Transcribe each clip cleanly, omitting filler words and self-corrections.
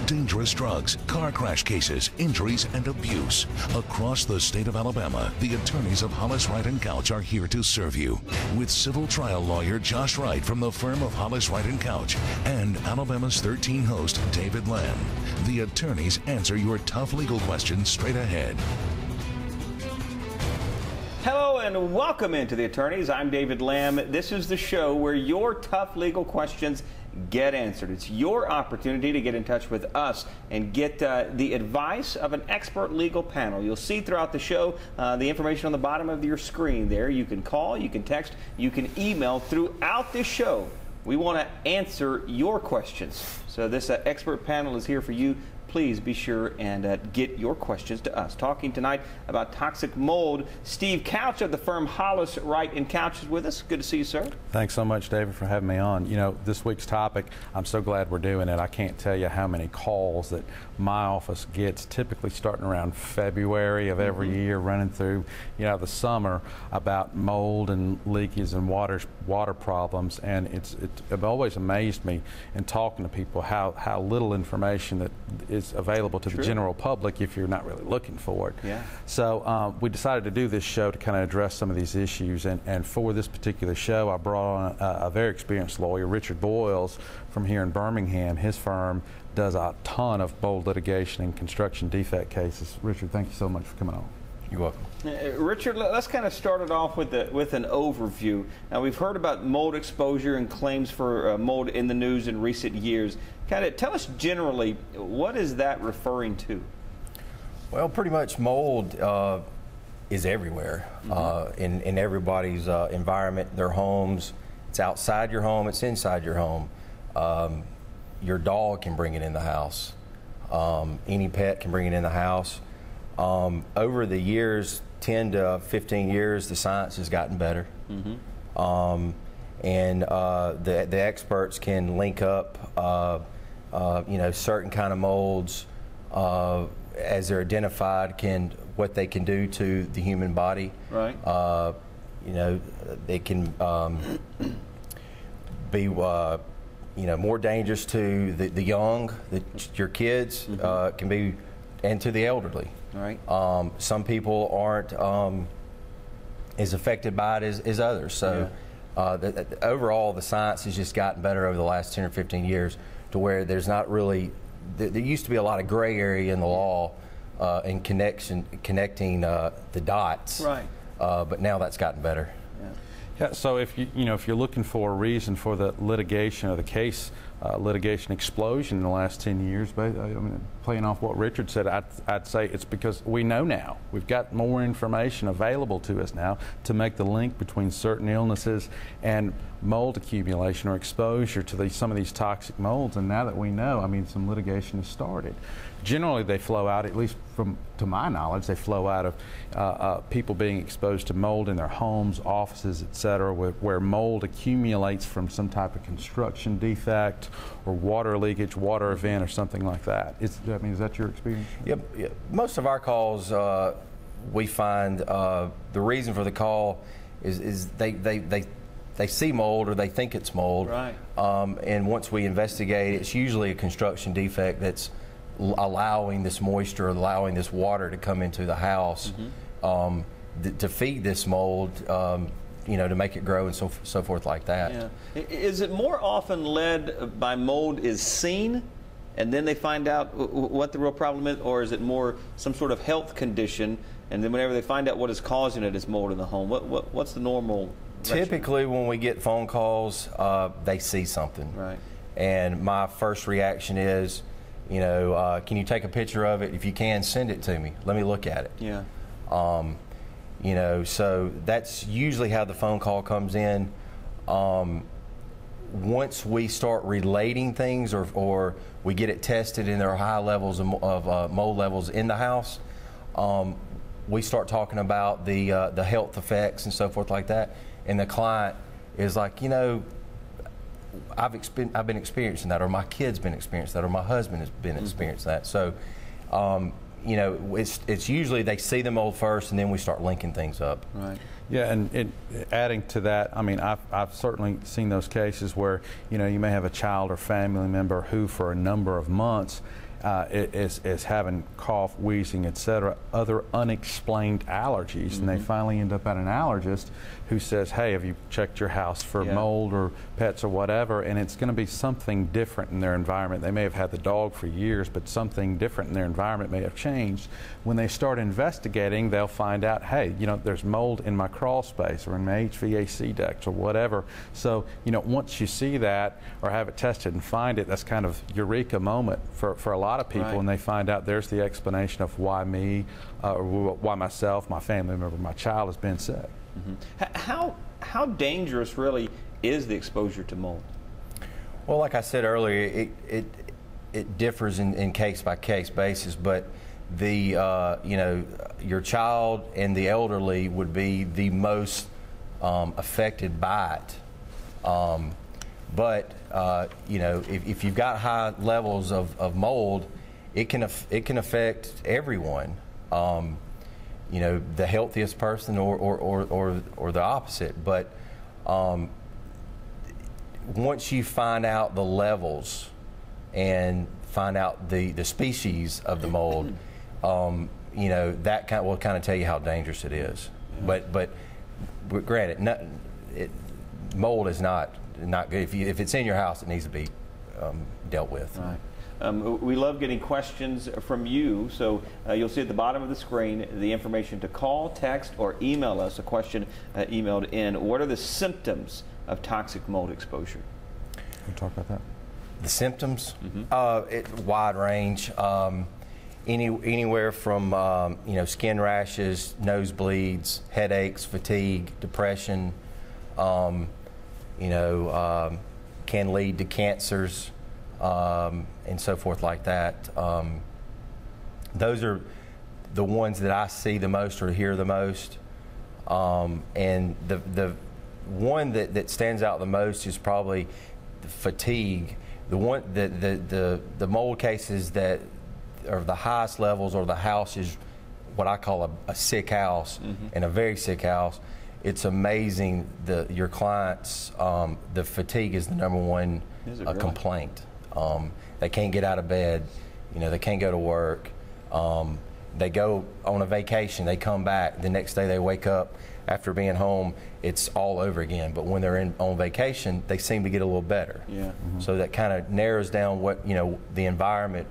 dangerous drugs, car crash cases, injuries, and abuse. Across the state of Alabama, the attorneys of Hollis, Wright, and Couch are here to serve you. With civil trial lawyer Josh Wright from the firm of Hollis, Wright, and Couch, and Alabama's 13 host David Lamb. The attorneys answer your tough legal questions straight ahead. Hello and welcome into The Attorneys. I'm David Lamb. This is the show where your tough legal questions get answered. It's your opportunity to get in touch with us and get the advice of an expert legal panel. You'll see throughout the show the information on the bottom of your screen there. You can call, you can text, you can email throughout this show. We want to answer your questions. So this expert panel is here for you. Please be sure and get your questions to us. Talking tonight about toxic mold, Steve Couch of the firm Hollis, Wright, and Couch is with us. Good to see you, sir. Thanks so much, David, for having me on. You know, this week's topic, I'm so glad we're doing it. I can't tell you how many calls that my office gets, typically starting around February of every year, running through, the summer, about mold and leakage and water problems. And it's always amazed me in talking to people how little information that is available to the general public if you're not really looking for it. Yeah. So we decided to do this show to kind of address some of these issues, and for this particular show I brought on a very experienced lawyer, Richard Boyles, from here in Birmingham. His firm does a ton of mold litigation and construction defect cases. Richard, thank you so much for coming on. You're welcome. Richard, let's kind of start it off with an overview. Now, we've heard about mold exposure and claims for mold in the news in recent years. Kind of tell us generally, what is that referring to? Well, pretty much mold is everywhere in everybody's environment, their homes. It's outside your home, it's inside your home. Your dog can bring it in the house. Any pet can bring it in the house. Over the years, 10 to 15 years, the science has gotten better. And the experts can link up, certain kind of molds as they're identified, what they can do to the human body. Right. They can be, more dangerous to the young, your kids, can be, and to the elderly. Right. Some people aren't as affected by it as others. So overall, the science has just gotten better over the last 10 or 15 years to where there's not really, there used to be a lot of gray area in the law in connecting the dots. Right. But now that's gotten better. Yeah, so if if you're looking for a reason for the litigation or the case litigation explosion in the last 10 years, but playing off what Richard said, I'd say it's because we know now. We've got more information available to us now to make the link between certain illnesses and mold accumulation or exposure to some of these toxic molds. And now that we know, some litigation has started. Generally, they flow out, at least to my knowledge, they flow out of people being exposed to mold in their homes, offices, etc., where mold accumulates from some type of construction defect or water leakage, water event, or something like that. Is that your experience? Yep. Most of our calls, we find the reason for the call is they see mold or they think it's mold. Right. And once we investigate, it's usually a construction defect that's allowing this moisture, allowing this water to come into the house to feed this mold, to make it grow and so forth like that. Yeah. Is it more often led by mold is seen and then they find out what the real problem is, or is it more some sort of health condition and then whenever they find out what is causing it is mold in the home? What's the normal? Typically when we get phone calls, they see something. Right. And my first reaction is, can you take a picture of it? If you can, send it to me. Let me look at it. Yeah. So that's usually how the phone call comes in. Once we start relating things or we get it tested and there are high levels of mold levels in the house, we start talking about the health effects and so forth like that. And the client is like, I've been experiencing that, or my kid's been experiencing that, or my husband has been experiencing that. So, it's usually they see the mold first, and then we start linking things up. Right. Yeah, and adding to that, I've certainly seen those cases where you may have a child or family member who, for a number of months, is having cough, wheezing, etc., other unexplained allergies, and they finally end up at an allergist who says, hey, have you checked your house for mold or pets or whatever? And it's going to be something different in their environment. They may have had the dog for years, but something different in their environment may have changed. When they start investigating, they'll find out, hey, you know, there's mold in my crawl space or in my HVAC ducts or whatever. So, you know, once you see that or have it tested and find it, that's kind of eureka moment for a lot of people, and they find out there's the explanation of why me, or why myself, my family member, my child has been sick. How dangerous really is the exposure to mold? Well, like I said earlier, it differs in case by case basis, but the you know, your child and the elderly would be the most affected by it. But you know, if you've got high levels of mold, it can affect everyone. You know, the healthiest person or the opposite. But once you find out the levels and find out the species of the mold, you know, that will kind of tell you how dangerous it is. Yeah. But granted, mold is not good. If it's in your house, it needs to be dealt with. Right. We love getting questions from you, so you'll see at the bottom of the screen the information to call, text, or email us a question emailed in. What are the symptoms of toxic mold exposure? Can we talk about that? The symptoms? Wide range. Anywhere from you know, skin rashes, nosebleeds, headaches, fatigue, depression. You know, can lead to cancers. And so forth like that. Those are the ones that I see the most or hear the most. And the one that stands out the most is probably the fatigue. The one the mold cases that are the highest levels, or the house is what I call a sick house, and a very sick house. It's amazing your clients. The fatigue is the number one complaint. They can't get out of bed, you know, they can't go to work. They go on a vacation, they come back, the next day they wake up after being home, it's all over again. But when they're on vacation, they seem to get a little better. Yeah. So that kind of narrows down what, you know, the environment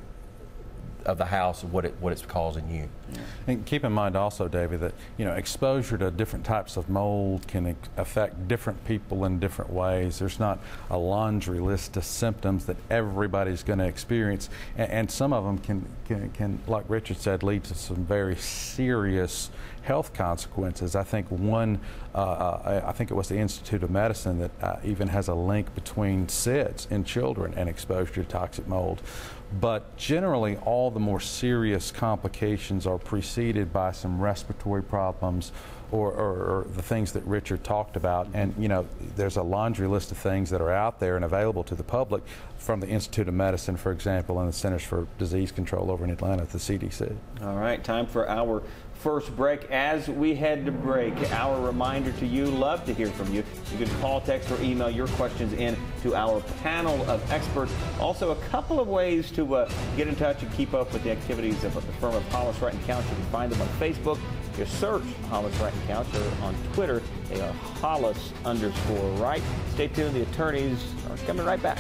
of the house, what it's causing you. Yeah. And keep in mind also, David, that, you know, exposure to different types of mold can affect different people in different ways. There's not a laundry list of symptoms that everybody's going to experience, and some of them can, like Richard said, lead to some very serious health consequences. I think I think it was the Institute of Medicine that even has a link between SIDS in children and exposure to toxic mold. But generally, all the more serious complications are preceded by some respiratory problems or the things that Richard talked about. And, you know, there's a laundry list of things that are out there and available to the public from the Institute of Medicine, for example, and the Centers for Disease Control over in Atlanta, the CDC. All right, time for our first break. As we head to break, our reminder to you, love to hear from you. You can call, text, or email your questions in to our panel of experts. Also, a couple of ways to get in touch and keep up with the activities of the firm of Hollis, Wright & Couch. You can find them on Facebook. You search Hollis, Wright & Couch, or on Twitter, they are Hollis_Wright. Stay tuned. The attorneys are coming right back.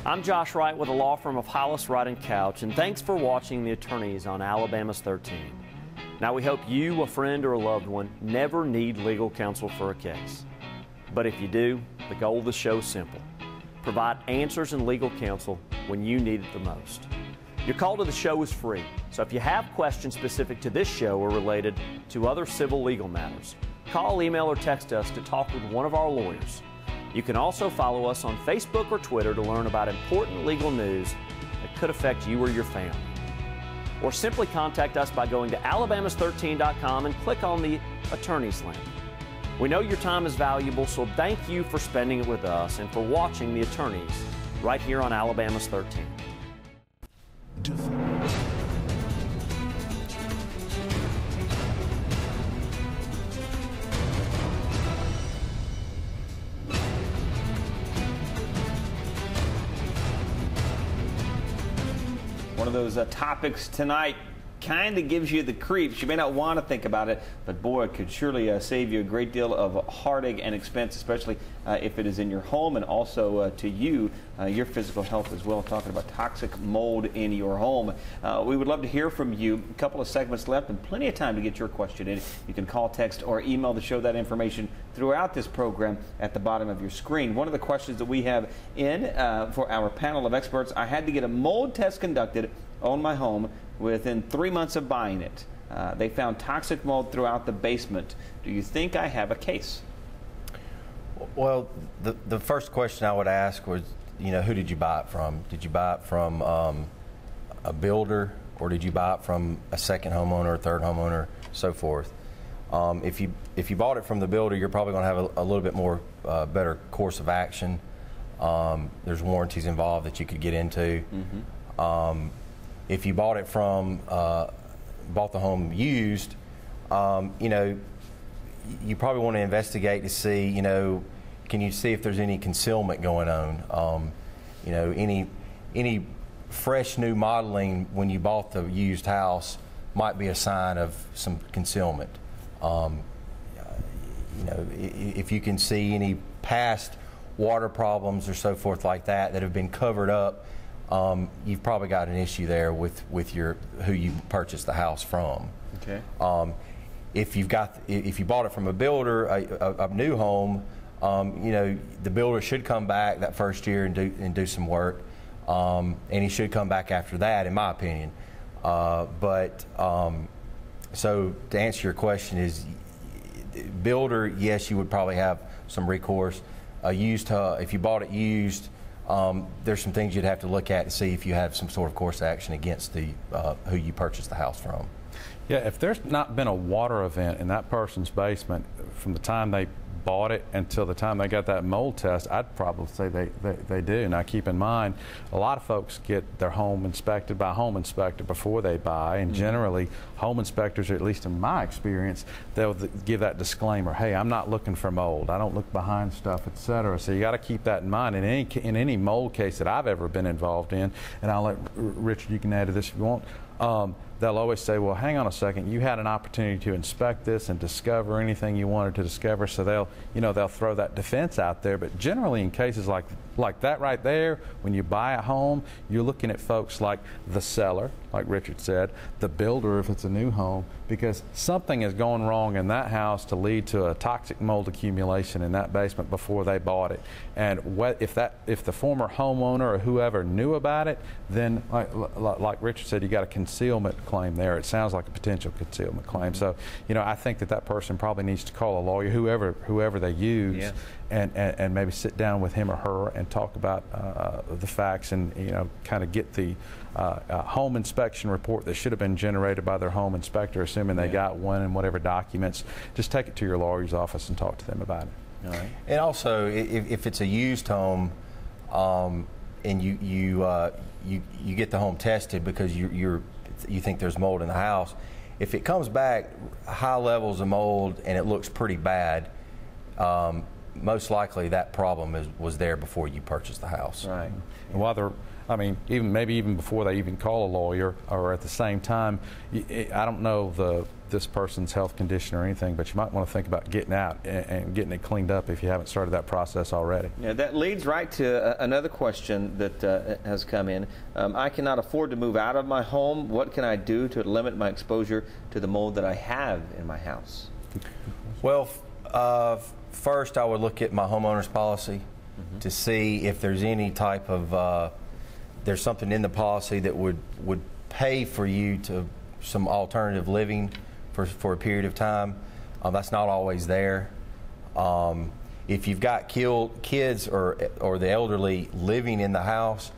I'm Josh Wright with the law firm of Hollis, Wright & Couch, and thanks for watching The Attorneys on Alabama's 13. Now, we hope you, a friend, or a loved one never need legal counsel for a case. But if you do, the goal of the show is simple. Provide answers and legal counsel when you need it the most. Your call to the show is free, so if you have questions specific to this show or related to other civil legal matters, call, email, or text us to talk with one of our lawyers. You can also follow us on Facebook or Twitter to learn about important legal news that could affect you or your family. or simply contact us by going to alabamas13.com and click on the Attorneys link. We know your time is valuable, so thank you for spending it with us and for watching The Attorneys right here on Alabama's 13. One of those topics tonight kind of gives you the creeps. You may not want to think about it, but boy, it could surely save you a great deal of heartache and expense, especially if it is in your home, and also to you, your physical health as well. Talking about toxic mold in your home. We would love to hear from you. A couple of segments left and plenty of time to get your question in. You can call, text, or email to show that information throughout this program at the bottom of your screen. One of the questions that we have in for our panel of experts: I had to get a mold test conducted on my home within 3 months of buying it. They found toxic mold throughout the basement. Do you think I have a case? Well, the first question I would ask was, who did you buy it from? Did you buy it from a builder, or did you buy it from a second homeowner, a third homeowner, so forth? If you bought it from the builder, you're probably going to have a little bit more better course of action. There's warranties involved that you could get into. Mm-hmm. If you bought it from, bought the home used, you probably want to investigate to see, can you see if there's any concealment going on? Any fresh new modeling when you bought the used house might be a sign of some concealment. If you can see any past water problems or so forth like that have been covered up, you've probably got an issue there with who you purchased the house from. Okay. If you bought it from a builder, a new home, the builder should come back that first year and do some work, and he should come back after that, in my opinion. So to answer your question, is builder, yes, you would probably have some recourse. If you bought it used, there's some things you'd have to look at to see if you have some sort of course of action against who you purchased the house from. Yeah, if there's not been a water event in that person's basement from the time they bought it until the time they got that mold test, I'd probably say they do. Now keep in mind, a lot of folks get their home inspected by a home inspector before they buy, and generally home inspectors, or at least in my experience, they'll give that disclaimer, hey, I'm not looking for mold, I don't look behind stuff, etc. So you got to keep that in mind in any mold case that I've ever been involved in, and I'll let Richard, you can add to this if you want. They'll always say, well, hang on a second, you had an opportunity to inspect this and discover anything you wanted to discover, so they'll throw that defense out there. But generally in cases like that right there, when you buy a home, you're looking at folks like the seller, like Richard said, the builder if it's a new home, because something is going wrong in that house to lead to a toxic mold accumulation in that basement before they bought it. And if the former homeowner or whoever knew about it, then like Richard said, you got a concealment claim there. It sounds like a potential concealment claim. So, I think that person probably needs to call a lawyer, whoever they use, yeah, and maybe sit down with him or her and talk about the facts, and kind of get the home inspection report that should have been generated by their home inspector, assuming they got one, and whatever documents. Just take it to your lawyer's office and talk to them about it. All right. And also, if it's a used home, and you get the home tested because you think there's mold in the house, if it comes back high levels of mold and it looks pretty bad, most likely that problem was there before you purchased the house. Right. And while even before they even call a lawyer, or at the same time, I don't know this person's health condition or anything, but you might want to think about getting out and getting it cleaned up if you haven't started that process already. Yeah, that leads right to another question that has come in. I cannot afford to move out of my home. What can I do to limit my exposure to the mold that I have in my house? Well, first I would look at my homeowner's policy to see if there's any type of there's something in the policy that would pay for you to some alternative living for a period of time. That's not always there. If you've got kids or the elderly living in the house,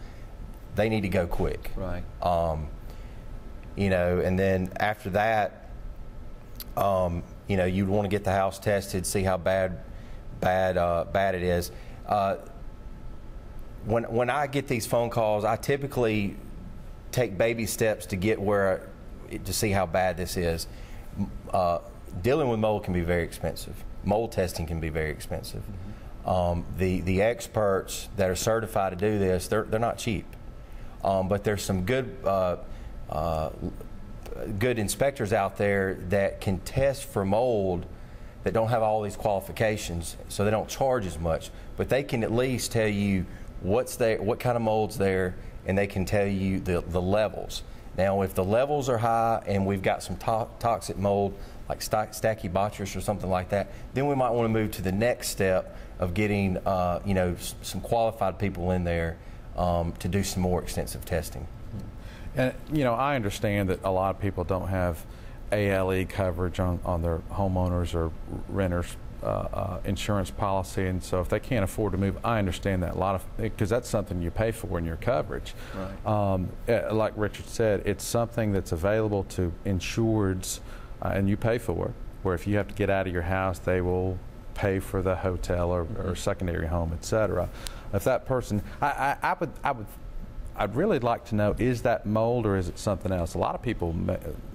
they need to go quick. Right. and then after that, you'd want to get the house tested, see how bad it is. When I get these phone calls, I typically take baby steps to get to see how bad this is. Dealing with mold can be very expensive. Mold testing can be very expensive. The experts that are certified to do this, they're not cheap. But there's some good inspectors out there that can test for mold that don't have all these qualifications, so they don't charge as much. But they can at least tell you what's there, what kind of mold's there, and they can tell you the levels. Now, if the levels are high and we've got some toxic mold, like Stachybotrys or something like that, then we might want to move to the next step of getting some qualified people in there to do some more extensive testing. And I understand that a lot of people don't have ALE coverage on their homeowners or renters insurance policy, and so if they can't afford to move, I understand that because that's something you pay for in your coverage. Right. Like Richard said, it's something that's available to insureds, and you pay for it. Where if you have to get out of your house, they will pay for the hotel or secondary home, etc. If that person, I'd really like to know, is that mold or is it something else? A lot of people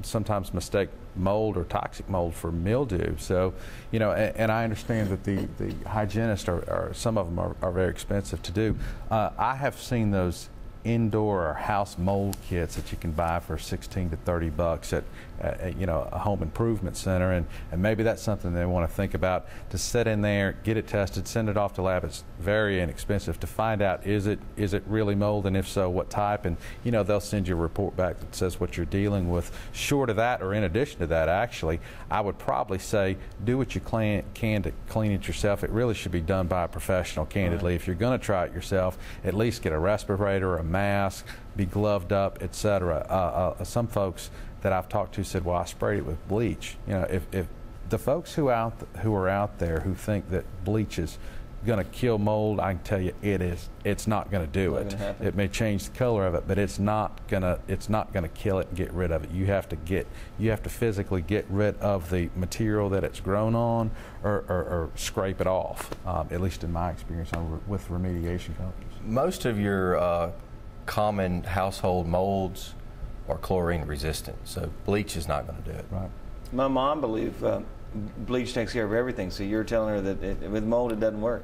sometimes mistake mold or toxic mold for mildew. So, and I understand that the hygienists some of them are very expensive to do. I have seen those indoor or house mold kits that you can buy for $16 to $30 at a home improvement center, and maybe that's something they want to think about, to sit in there, get it tested, send it off to lab. It's very inexpensive to find out is it really mold, and if so, what type, and they'll send you a report back that says what you're dealing with. Short of that, or in addition to that, actually, I would probably say do what you can to clean it yourself. It really should be done by a professional, candidly. Right. If you're going to try it yourself, at least get a respirator, a mask, be gloved up, etc. Some folks that I've talked to said, well, I sprayed it with bleach. If the folks who are out there who think that bleach is going to kill mold, I can tell you it's not going to do it. It may change the color of it, but it's not going to kill it and get rid of it. You have to physically get rid of the material that it's grown on, or scrape it off. At least in my experience with remediation companies. Most of your common household molds are chlorine resistant, so bleach is not going to do it. Right. My mom believes bleach takes care of everything, so you're telling her that with mold it doesn't work.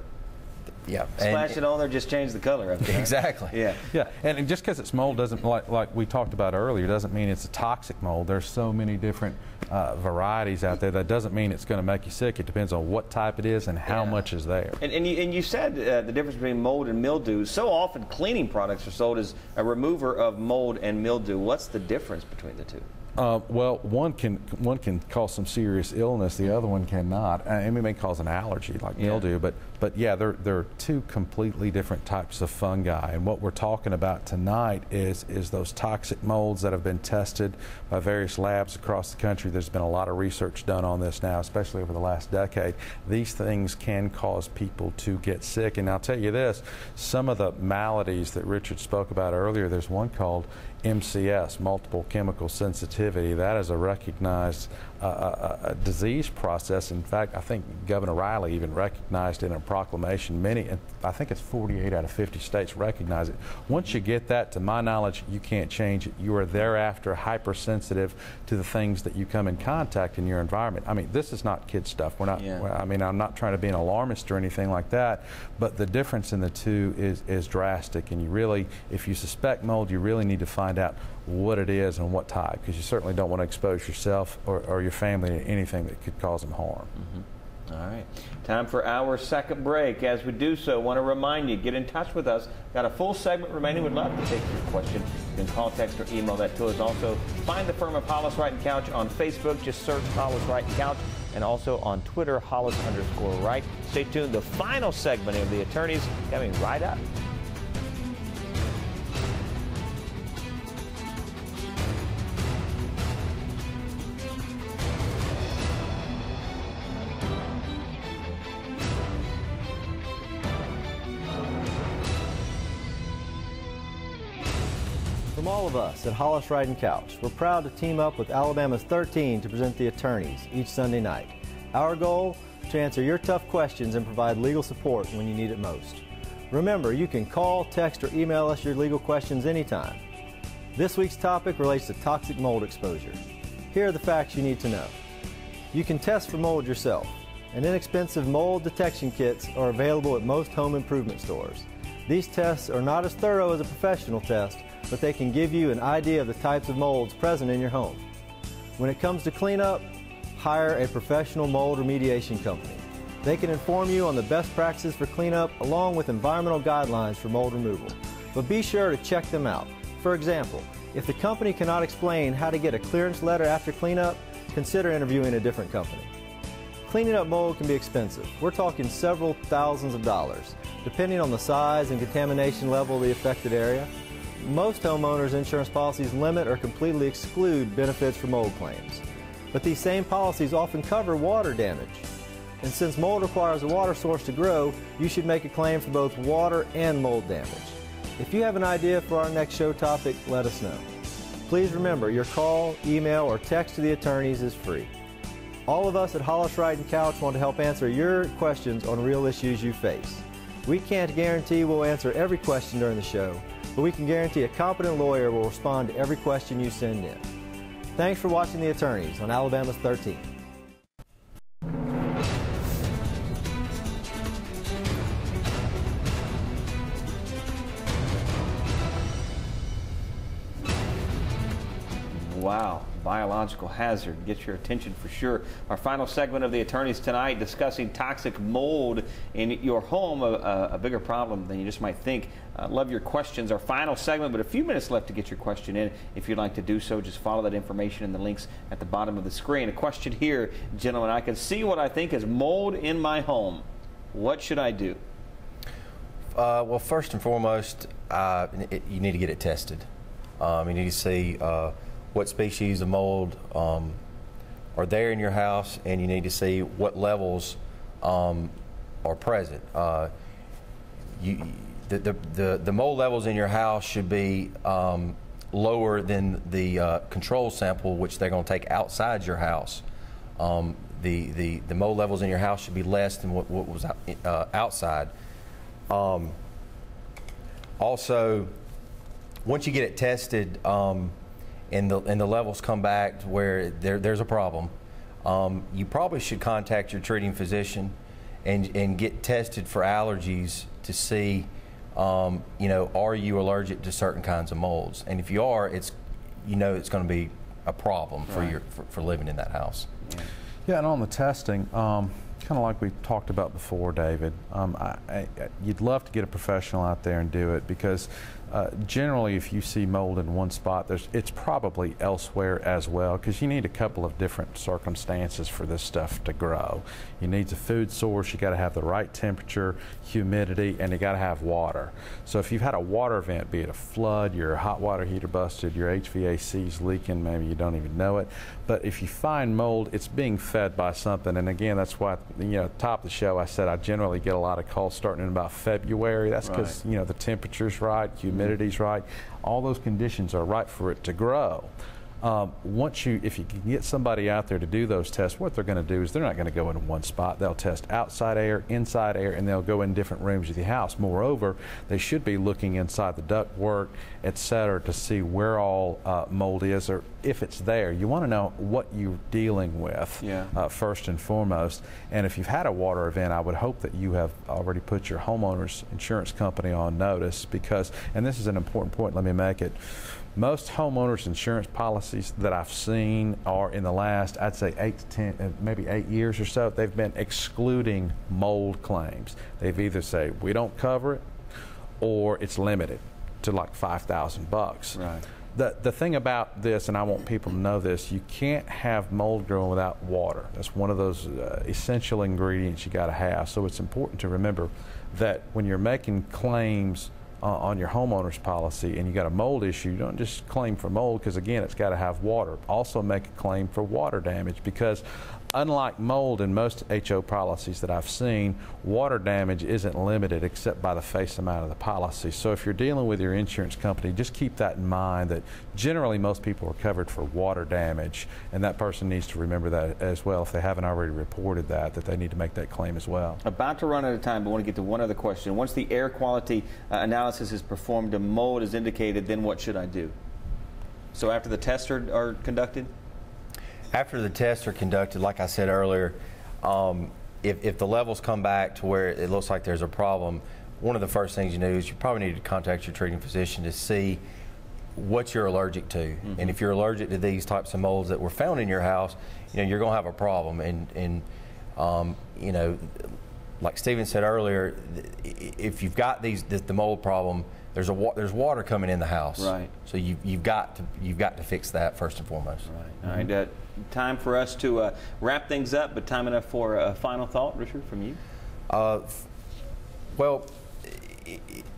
Yeah. Splash it on there, just change the color of it. Exactly. Yeah. Yeah, and just because it's mold doesn't, like we talked about earlier, doesn't mean it's a toxic mold. There's so many different varieties out there. That doesn't mean it's going to make you sick. It depends on what type it is and how much is there. And you said the difference between mold and mildew. So often cleaning products are sold as a remover of mold and mildew. What's the difference between the two? Well, one can cause some serious illness. The other one cannot. It may cause an allergy like mildew, but yeah, they're two completely different types of fungi. And what we're talking about tonight is those toxic molds that have been tested by various labs across the country. There's been a lot of research done on this now, especially over the last decade. These things can cause people to get sick. And I'll tell you this, some of the maladies that Richard spoke about earlier, there's one called MCS, multiple chemical sensitivity. That is a recognized disease process. In fact, I think Governor Riley even recognized it in a proclamation. I think it's 48 out of 50 states recognize it. Once you get that, to my knowledge, you can't change it. You are thereafter hypersensitive to the things that you come in contact in your environment. I mean, this is not kid stuff. We're not. I mean, I'm not trying to be an alarmist or anything like that. But the difference in the two is drastic. And you really, if you suspect mold, you really need to find out what it is and what type, because you certainly don't want to expose yourself or your family to anything that could cause them harm. All right, time for our second break. As we do so, I want to remind you, get in touch with us. Got a full segment remaining. Would love to take your question. You can call, text, or email that to us. Also, find the firm of Hollis, Wright & Couch on Facebook. Just search Hollis, Wright & Couch. And also on Twitter, Hollis_Wright. Stay tuned. The final segment of The Attorneys coming right up. From all of us at Hollis, Wright & Couch, we're proud to team up with Alabama's 13 to present the attorneys each Sunday night. Our goal? To answer your tough questions and provide legal support when you need it most. Remember, you can call, text, or email us your legal questions anytime. This week's topic relates to toxic mold exposure. Here are the facts you need to know. You can test for mold yourself, and inexpensive mold detection kits are available at most home improvement stores. These tests are not as thorough as a professional test, but they can give you an idea of the types of molds present in your home. When it comes to cleanup, hire a professional mold remediation company. They can inform you on the best practices for cleanup along with environmental guidelines for mold removal. But be sure to check them out. For example, if the company cannot explain how to get a clearance letter after cleanup, consider interviewing a different company. Cleaning up mold can be expensive. We're talking several thousands of dollars, depending on the size and contamination level of the affected area. Most homeowners' insurance policies limit or completely exclude benefits for mold claims. But these same policies often cover water damage. And since mold requires a water source to grow, you should make a claim for both water and mold damage. If you have an idea for our next show topic, let us know. Please remember, your call, email, or text to the attorneys is free. All of us at Hollis, Wright & Couch want to help answer your questions on real issues you face. We can't guarantee we'll answer every question during the show, but we can guarantee a competent lawyer will respond to every question you send in. Thanks for watching The Attorneys on Alabama's 13. Wow, biological hazard gets your attention for sure. Our final segment of The Attorneys tonight, discussing toxic mold in your home, a bigger problem than you just might think. Love your questions. Our final segment, but a few minutes left to get your question in. If you'd like to do so, just follow that information in the links at the bottom of the screen. A question here, gentlemen: I can see what I think is mold in my home. What should I do? Well, first and foremost, you need to get it tested. You need to see what species of mold are there in your house, and you need to see what levels are present. The mold levels in your house should be lower than the control sample, which they're going to take outside your house. The mold levels in your house should be less than what was outside. Also, once you get it tested, and the levels come back to where there's a problem, you probably should contact your treating physician and get tested for allergies to see, are you allergic to certain kinds of molds? And if you are, it's going to be a problem for living in that house. Yeah, and on the testing, kind of like we talked about before, David, you'd love to get a professional out there and do it, because generally if you see mold in one spot, it's probably elsewhere as well, because you need a couple of different circumstances for this stuff to grow. You need a food source, you got to have the right temperature, humidity, and you got to have water. So if you've had a water event, be it a flood, your hot water heater busted, your HVAC's leaking, maybe you don't even know it, but if you find mold, it's being fed by something. And again, that's why, top of the show, I said I generally get a lot of calls starting in about February. That's because the temperature's right, humidity's right, all those conditions are right for it to grow. If you can get somebody out there to do those tests, what they're going to do is they're not going to go in one spot. They'll test outside air, inside air, and they'll go in different rooms of the house. Moreover, they should be looking inside the ductwork, etc., to see where all mold is, or if it's there. You want to know what you're dealing with first and foremost. And if you've had a water event, I would hope that you have already put your homeowner's insurance company on notice, because, and this is an important point, let me make it, most homeowners insurance policies that I've seen are in the last, I'd say 8 to 10, maybe 8 years or so, they've been excluding mold claims. They've either say we don't cover it, or it's limited to like $5,000. Right. The thing about this, and I want people to know this, you can't have mold growing without water. That's one of those essential ingredients you got to have. So it's important to remember that when you're making claims on your homeowner's policy and you got a mold issue, you don't just claim for mold, because again, it's got to have water. Also make a claim for water damage, because unlike mold in most HO policies that I've seen, water damage isn't limited except by the face amount of the policy. So if you're dealing with your insurance company, just keep that in mind, that generally most people are covered for water damage, and that person needs to remember that as well. If they haven't already reported that they need to make that claim as well. About to run out of time, but I want to get to one other question. Once the air quality analysis is performed and mold is indicated, then what should I do? So after the tests are conducted? After the tests are conducted, like I said earlier, if the levels come back to where it looks like there's a problem, one of the first things you do is you probably need to contact your treating physician to see what you're allergic to. And if you're allergic to these types of molds that were found in your house, you're going to have a problem. And like Stephen said earlier, if you've got the mold problem, there's water coming in the house. Right. So you've got to fix that first and foremost. Right. All right. Time for us to wrap things up, but time enough for a final thought, Richard, from you. Well,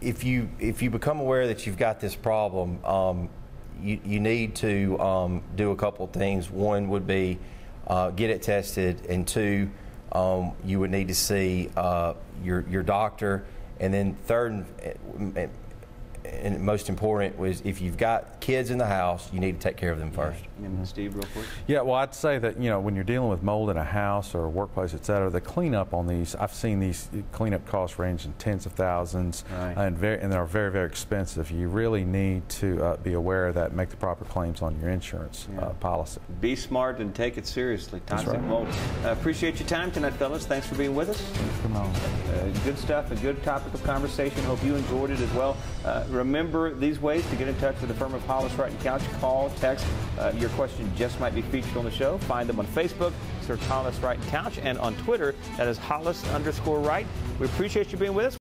if you become aware that you've got this problem, you need to do a couple of things. One would be get it tested, and two, you would need to see your doctor, and then third and most important was, if you've got kids in the house, you need to take care of them first. And Steve, real quick. Yeah, well, I'd say that when you're dealing with mold in a house or a workplace, et cetera, the cleanup on these, I've seen these cleanup costs range in tens of thousands, and they're very, very expensive. You really need to be aware of that and make the proper claims on your insurance policy. Be smart and take it seriously. Toxic mold. Appreciate your time tonight, fellas. Thanks for being with us. Good stuff, a good topic of conversation. Hope you enjoyed it as well. Remember these ways to get in touch with the firm of Hollis, Wright & Couch. Call, text. Your question just might be featured on the show. Find them on Facebook. Search Hollis, Wright & Couch. And on Twitter, that is Hollis_Wright. We appreciate you being with us.